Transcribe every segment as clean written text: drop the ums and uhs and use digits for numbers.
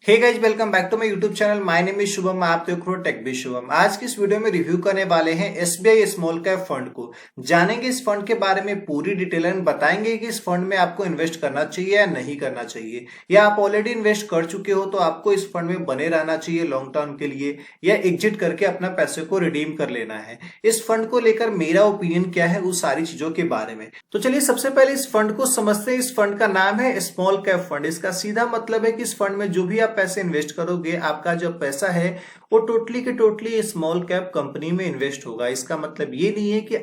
Hey guys, welcome back to my YouTube channel. My name is Shubham. मैं आप देख रहे हो टेक बी शुभम। आज की इस वीडियो में रिव्यू करने वाले हैं एसबीआई स्मॉल कैप फंड को। जानेंगे इस फंड के बारे में पूरी डिटेल एंड बताएंगे कि इस फंड में आपको इन्वेस्ट करना चाहिए या नहीं करना चाहिए, या आप ऑलरेडी इन्वेस्ट कर चुके हो तो आपको इस फंड में बने रहना चाहिए लॉन्ग टर्म के लिए, या एग्जिट करके अपना पैसे को रिडीम कर लेना है। इस फंड को लेकर मेरा ओपिनियन क्या है उस सारी चीजों के बारे में। तो चलिए सबसे पहले इस फंड को समझते हैं। इस फंड का नाम है स्मॉल कैप फंड। इसका सीधा मतलब है कि इस फंड में जो भी आप पैसे इन्वेस्ट करोगे, आपका जो पैसा है वो टोटली के टोटली स्मॉल कैप कंपनी में इन्वेस्ट होगा। इसका मतलब ये नहीं है कि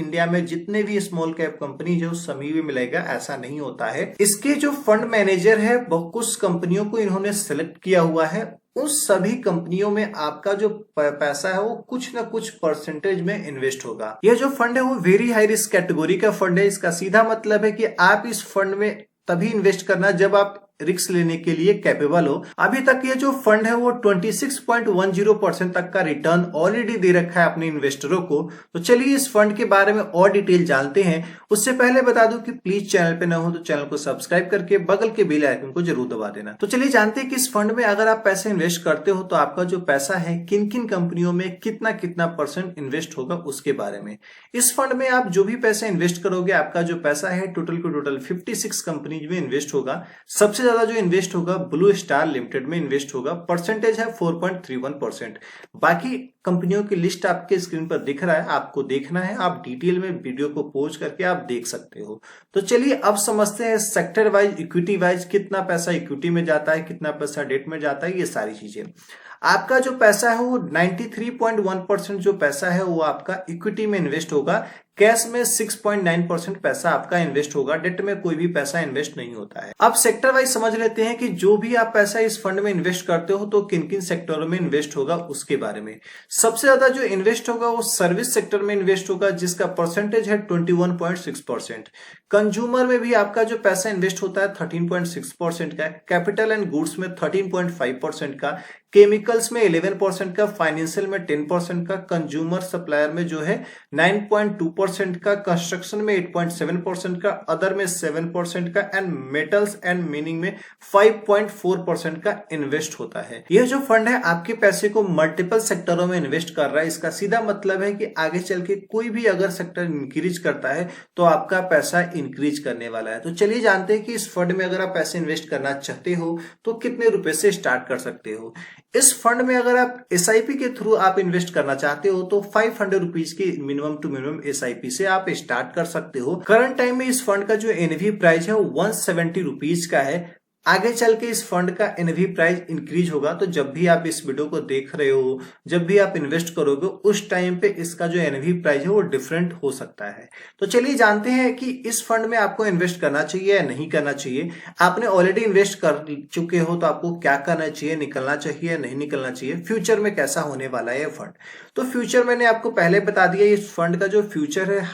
इंडिया में जितने भी स्मॉल कैप कंपनी जो सभी में मिलेगा, ऐसा नहीं होता है। इसके जो फंड मैनेजर है बहुत कुछ कंपनियों को इन्होंने सेलेक्ट किया हुआ है। उस सभी कंपनियों में आपका जो पैसा है वो कुछ ना कुछ परसेंटेज में इन्वेस्ट होगा। यह जो फंड है वो वेरी हाई रिस्क कैटेगरी का फंड है। इसका सीधा मतलब है कि आप इस फंड में तभी इन्वेस्ट करना जब आप रिस्क लेने के लिए कैपेबल हो। अभी तक ये जो फंड है वो 26.10% तक का रिटर्न ऑलरेडी दे रखा है अपने इन्वेस्टरों को। तो चलिए इस फंड के बारे में और डिटेल जानते हैं। उससे पहले बता दूं कि प्लीज चैनल पे न हो तो चैनल को सब्सक्राइब करके बगल के बेल आइकन को जरूर दबा देना। तो चलिए जानते हैं कि इस फंड में अगर आप पैसे इन्वेस्ट करते हो तो आपका जो पैसा है किन किन कंपनियों में कितना कितना परसेंट इन्वेस्ट होगा उसके बारे में। इस फंड में आप जो भी पैसे इन्वेस्ट करोगे, आपका जो पैसा है टोटल को टोटल 56 कंपनीज में इन्वेस्ट होगा। सबसे ज्यादा जो इन्वेस्ट होगा ब्लू स्टार लिमिटेड में इन्वेस्ट होगा। परसेंटेज है 4.31%। बाकी कंपनियों की लिस्ट आपके स्क्रीन पर दिख रहा है, आपको देखना है, आप डिटेल में वीडियो को पॉज करके आप देख सकते हो। तो चलिए अब समझते हैं सेक्टर वाइज, इक्विटी वाइज कितना पैसा इक्विटी में जाता है, कितना पैसा डेट में जाता है, ये सारी चीजें। आपका जो पैसा है वो 93.1% जो पैसा है वो आपका इक्विटी में इन्वेस्ट होगा। कैश में 6.9% पैसा आपका इन्वेस्ट होगा। डेट में कोई भी पैसा इन्वेस्ट नहीं होता है। अब सेक्टर वाइज समझ लेते हैं कि जो भी आप पैसा इस फंड में इन्वेस्ट करते हो तो किन किन सेक्टरों में इन्वेस्ट होगा उसके बारे में। सबसे ज्यादा जो इन्वेस्ट होगा वो सर्विस सेक्टर में इन्वेस्ट होगा, जिसका परसेंटेज है 21.6%। कंज्यूमर में भी आपका जो पैसा इन्वेस्ट होता है 13.6% का, कैपिटल एंड गुड्स में 13.5% का, केमिकल्स में 11% का, फाइनेंशियल में 10% का, कंज्यूमर सप्लायर में जो है 9.2% का, कंस्ट्रक्शन में 8.7% का, अदर में 7% का, एंड मेटल्स एंड मीनिंग में 5.4% का इन्वेस्ट होता है। यह जो फंड है आपके पैसे को मल्टीपल सेक्टरों में इन्वेस्ट कर रहा है। इसका सीधा मतलब है कि आगे चल के कोई भी अगर सेक्टर इंक्रीज करता है तो आपका पैसा इंक्रीज करने वाला है। तो चलिए जानते हैं कि इस फंड में अगर आप पैसे इन्वेस्ट करना चाहते हो तो कितने रुपए से स्टार्ट कर सकते हो। इस फंड में अगर आप एसआईपी के थ्रू आप इन्वेस्ट करना चाहते हो तो 500 रुपीज की मिनिमम टू मिनिमम एसआईपी से आप स्टार्ट कर सकते हो। करंट टाइम में इस फंड का जो एनवी प्राइस है वो 170 रुपीज का है। आगे चल के इस फंड का एनवी प्राइस इंक्रीज होगा। तो जब भी आप इस वीडियो को देख रहे हो, जब भी आप इन्वेस्ट करोगे, उस टाइम पे इसका जो एनवी प्राइस है वो डिफरेंट हो सकता है। तो चलिए जानते हैं कि इस फंड में आपको इन्वेस्ट करना चाहिए या नहीं करना चाहिए। आपने ऑलरेडी इन्वेस्ट कर चुके हो तो आपको क्या करना चाहिए, निकलना चाहिए या नहीं निकलना चाहिए, फ्यूचर में कैसा होने वाला है ये फंड। तो फ्यूचर मैंने आपको पहले बता दिया, इस फंड का जो फ्यूचर है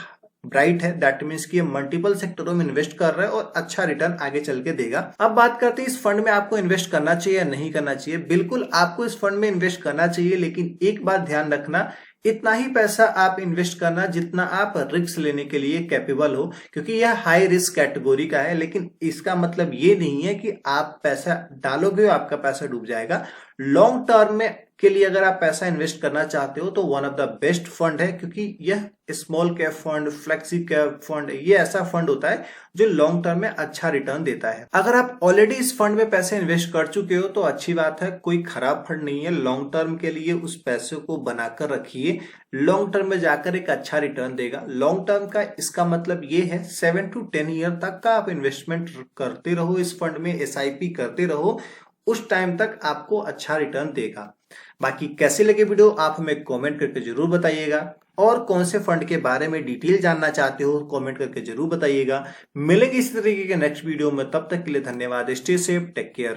ब्राइट है। दैट मीन्स कि मल्टीपल सेक्टरों में इन्वेस्ट कर रहा है और अच्छा रिटर्न आगे चल के देगा। अब बात करते हैं इस फंड में आपको इन्वेस्ट करना चाहिए या नहीं करना चाहिए। बिल्कुल आपको इस फंड में इन्वेस्ट करना चाहिए, लेकिन एक बात ध्यान रखना, इतना ही पैसा आप इन्वेस्ट करना जितना आप रिस्क लेने के लिए कैपेबल हो, क्योंकि यह हाई रिस्क कैटेगरी का है। लेकिन इसका मतलब ये नहीं है कि आप पैसा डालोगे और आपका पैसा डूब जाएगा। लॉन्ग टर्म में के लिए अगर आप पैसा इन्वेस्ट करना चाहते हो तो one of the best fund है, क्योंकि यह small cap fund, flexi cap fund, ये ऐसा फंड होता है जो लॉन्ग टर्म में अच्छा रिटर्न देता है। अगर आप ऑलरेडी इस फंड में पैसे इन्वेस्ट कर चुके हो तो अच्छी बात है, कोई खराब फंड नहीं है। लॉन्ग टर्म के लिए उस पैसे को बनाकर रखिए, लॉन्ग टर्म में जाकर एक अच्छा रिटर्न देगा। लॉन्ग टर्म का इसका मतलब ये है 7 to 10 ईयर तक का आप इन्वेस्टमेंट करते रहो इस फंड में, एसआईपी करते रहो, उस टाइम तक आपको अच्छा रिटर्न देगा। बाकी कैसे लगे वीडियो आप हमें कमेंट करके जरूर बताइएगा, और कौन से फंड के बारे में डिटेल जानना चाहते हो कमेंट करके जरूर बताइएगा। मिलेंगे इसी तरीके के नेक्स्ट वीडियो में, तब तक के लिए धन्यवाद। Stay safe, take care.